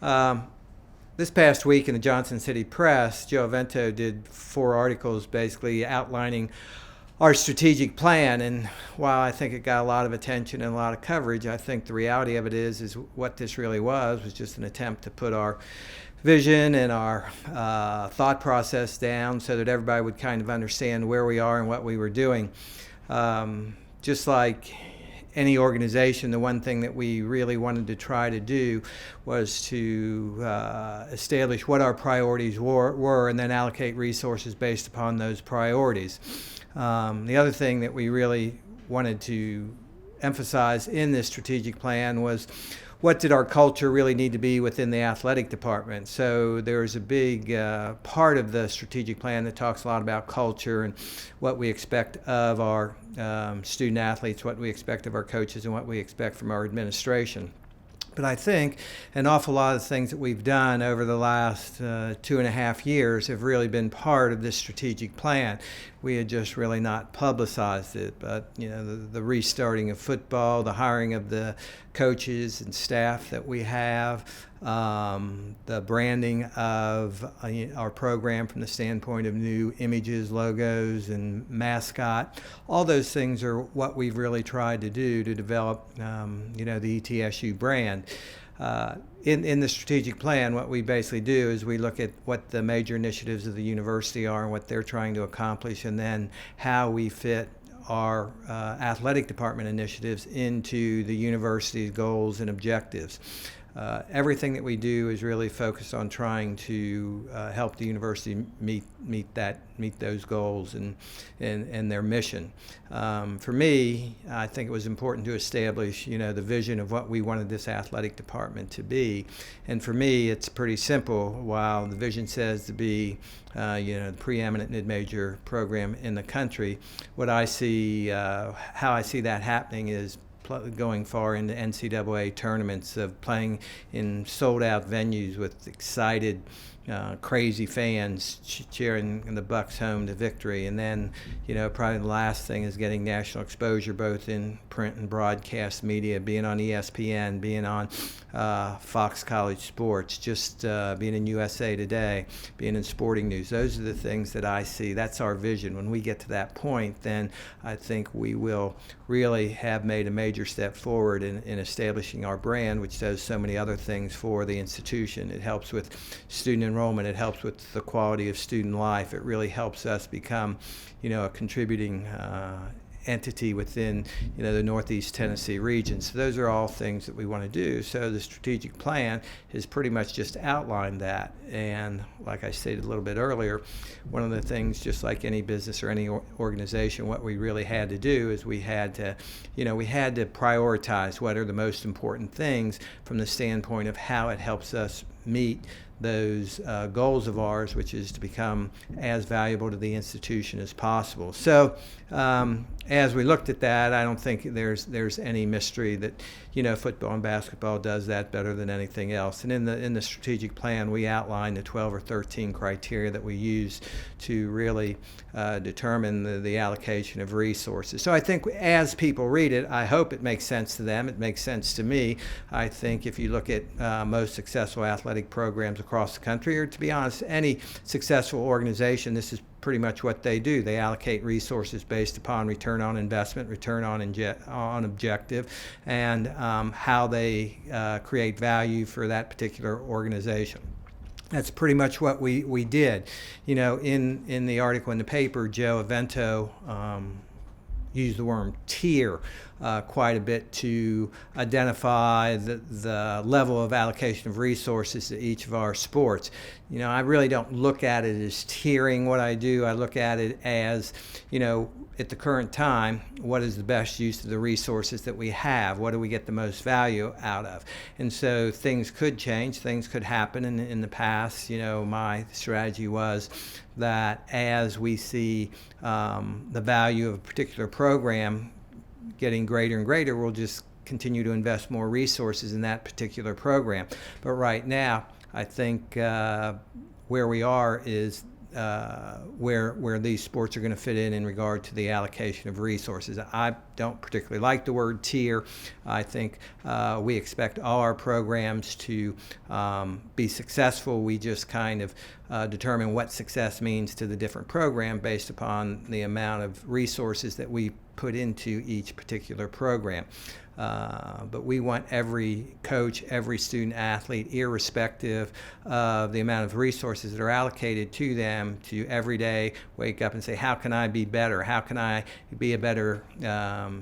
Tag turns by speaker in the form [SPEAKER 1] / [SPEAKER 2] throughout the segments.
[SPEAKER 1] Um, this past week in the Johnson City Press, Joe Avento did 4 articles basically outlining our strategic plan. And while I think it got a lot of attention and a lot of coverage, I think the reality of it is what this really was just an attempt to put our vision and our thought process down so that everybody would kind of understand where we are and what we were doing. Just like any organization, the one thing that we really wanted to try to do was to establish what our priorities were and then allocate resources based upon those priorities. The other thing that we really wanted to emphasize in this strategic plan was what did our culture really need to be within the athletic department. So there's a big part of the strategic plan that talks a lot about culture and what we expect of our student athletes, what we expect of our coaches, and what we expect from our administration. But I think an awful lot of the things that we've done over the last 2.5 years have really been part of this strategic plan. We had just really not publicized it, but the restarting of football, the hiring of the coaches and staff that we have, the branding of our program from the standpoint of new images, logos, and mascot. All those things are what we've really tried to do to develop, the ETSU brand. In the strategic plan, what we basically do is we look at what the major initiatives of the university are and what they're trying to accomplish, and then how we fit our athletic department initiatives into the university's goals and objectives. Everything that we do is really focused on trying to help the university meet those goals and their mission. For me, I think it was important to establish, the vision of what we wanted this athletic department to be. And for me, it's pretty simple. While the vision says to be, the preeminent mid-major program in the country, what I see, how I see that happening is going far into NCAA tournaments, of playing in sold-out venues with excited, crazy fans cheering the Bucks home to victory. And then, probably the last thing is getting national exposure, both in print and broadcast media, being on ESPN, being on Fox College Sports, just being in USA Today, being in Sporting News. Those are the things that I see. That's our vision. When we get to that point, then I think we will really have made a major step forward in establishing our brand, which does so many other things for the institution. It helps with student enrollment. It helps with the quality of student life. It really helps us become, a contributing entity within the Northeast Tennessee region. So those are all things that we want to do. So the strategic plan has pretty much just outlined that. And like I stated a little bit earlier, one of the things, just like any business or any organization, what we really had to do is we had to prioritize what are the most important things from the standpoint of how it helps us meet those goals of ours, which is to become as valuable to the institution as possible. So as we looked at that, I don't think there's any mystery that football and basketball does that better than anything else. And in the strategic plan, we outlined the 12 or 13 criteria that we use to really determine the allocation of resources. So I think as people read it, I hope it makes sense to them. It makes sense to me. I think if you look at most successful athletic programs across the country, or to be honest, any successful organization, this is pretty much what they do. They allocate resources based upon return on investment, return on objective, and how they create value for that particular organization. That's pretty much what we did. In the article in the paper, Joe Avento used the word tier quite a bit to identify the level of allocation of resources to each of our sports. I really don't look at it as tiering what I do. I look at it as, at the current time, what is the best use of the resources that we have? What do we get the most value out of? And so things could change, things could happen. In the past, my strategy was that as we see the value of a particular program getting greater and greater, we'll just continue to invest more resources in that particular program. But right now, I think where we are is where these sports are going to fit in regard to the allocation of resources. I don't particularly like the word tier. I think we expect all our programs to be successful. We just kind of determine what success means to the different program based upon the amount of resources that we put into each particular program. But we want every coach, every student athlete, irrespective of the amount of resources that are allocated to them, to every day wake up and say, how can I be better? How can I be a better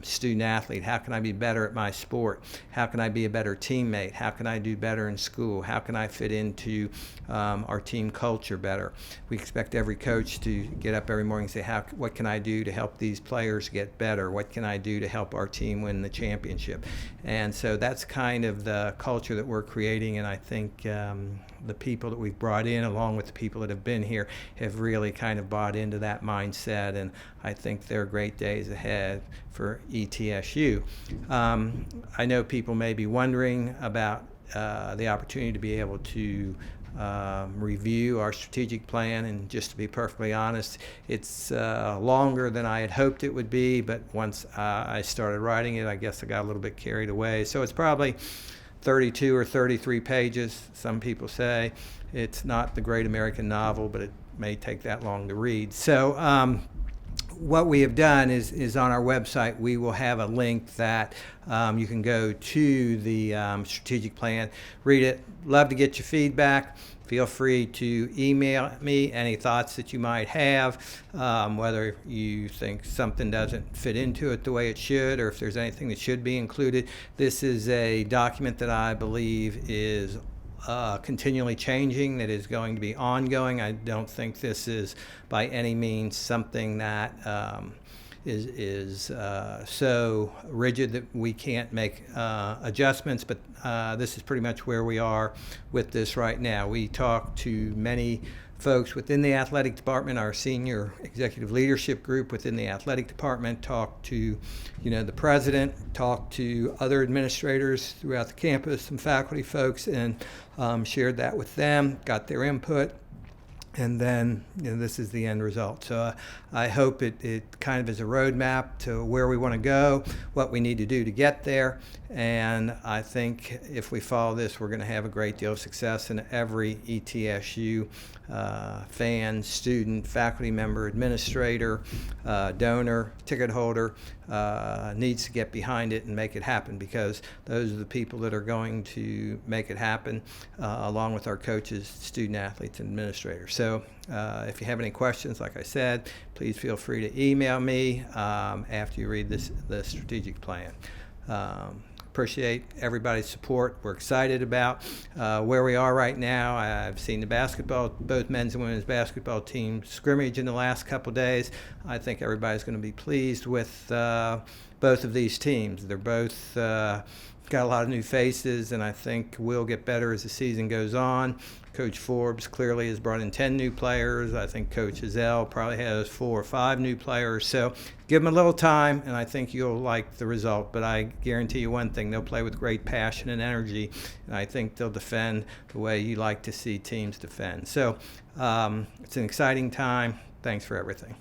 [SPEAKER 1] student athlete? How can I be better at my sport? How can I be a better teammate? How can I do better in school? How can I fit into our team culture better? We expect every coach to get up every morning and say, what can I do to help these players get better? What can I do to help our team win the championship? And so that's kind of the culture that we're creating, and I think the people that we've brought in, along with the people that have been here, have really kind of bought into that mindset, and I think there are great days ahead for ETSU. I know people may be wondering about the opportunity to be able to review our strategic plan, and just to be perfectly honest, it's longer than I had hoped it would be, but once I started writing it, I guess I got a little bit carried away. So it's probably 32 or 33 pages. Some people say it's not the great American novel, but it may take that long to read. So what we have done is on our website, we will have a link that you can go to the strategic plan, read it. Love to get your feedback. Feel free to email me any thoughts that you might have, whether you think something doesn't fit into it the way it should, or if there's anything that should be included. This is a document that I believe is continually changing, that is going to be ongoing. I don't think this is by any means something that is so rigid that we can't make adjustments, but this is pretty much where we are with this right now. We talk to many folks within the athletic department, our senior executive leadership group within the athletic department, talk to the president, talk to other administrators throughout the campus, some faculty folks, and shared that with them, got their input. And then this is the end result. So I hope it kind of is a roadmap to where we want to go, what we need to do to get there. And I think if we follow this, we're going to have a great deal of success, and every ETSU fan, student, faculty member, administrator, donor, ticket holder needs to get behind it and make it happen, because those are the people that are going to make it happen, along with our coaches, student athletes, and administrators. So if you have any questions, like I said, please feel free to email me after you read the strategic plan. Appreciate everybody's support. We're excited about where we are right now. I've seen the both men's and women's basketball team scrimmage in the last couple days. I think everybody's going to be pleased with both of these teams. They're both got a lot of new faces, and I think we'll get better as the season goes on. Coach Forbes clearly has brought in 10 new players. I think Coach Hazell probably has 4 or 5 new players. So give them a little time, and I think you'll like the result. But I guarantee you one thing, they'll play with great passion and energy, and I think they'll defend the way you like to see teams defend. So it's an exciting time. Thanks for everything.